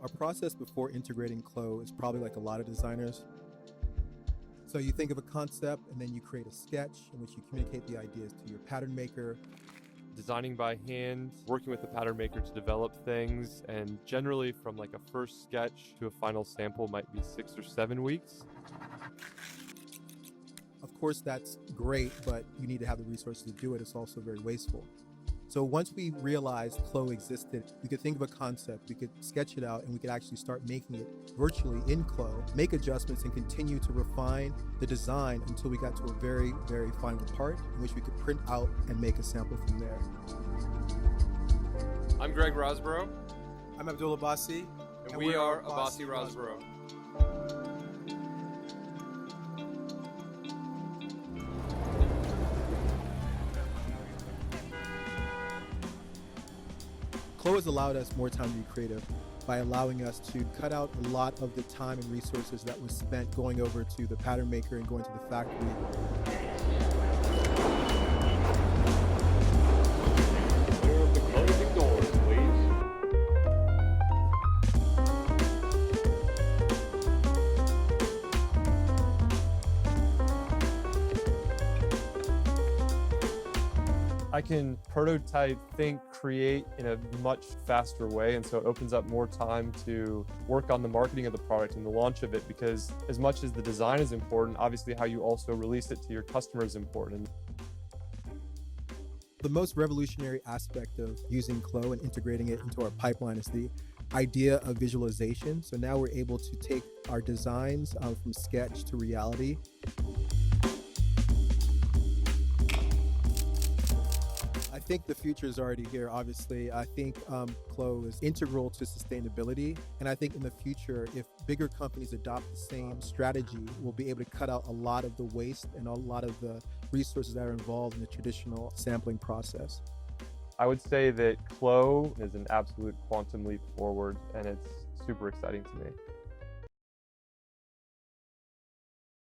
Our process before integrating CLO is probably like a lot of designers. So you think of a concept and then you create a sketch in which you communicate the ideas to your pattern maker. Designing by hand, working with the pattern maker to develop things, and generally from like a first sketch to a final sample might be 6 or 7 weeks. Of course, that's great, but you need to have the resources to do it. It's also very wasteful. So once we realized CLO existed, we could think of a concept, we could sketch it out, and we could actually start making it virtually in CLO, make adjustments, and continue to refine the design until we got to a very, very final part in which we could print out and make a sample from there. I'm Greg Rosborough. I'm Abdul Abasi. And we are Abasi Rosborough. CLO has allowed us more time to be creative by allowing us to cut out a lot of the time and resources that was spent going over to the pattern maker and going to the factory. Clear of the closing doors, please. I can prototype, think, create in a much faster way, and so it opens up more time to work on the marketing of the product and the launch of it, because as much as the design is important, obviously how you also release it to your customer is important. The most revolutionary aspect of using CLO and integrating it into our pipeline is the idea of visualization. So now we're able to take our designs from sketch to reality. I think the future is already here, obviously. I think CLO is integral to sustainability. And I think in the future, if bigger companies adopt the same strategy, we'll be able to cut out a lot of the waste and a lot of the resources that are involved in the traditional sampling process. I would say that CLO is an absolute quantum leap forward, and it's super exciting to me.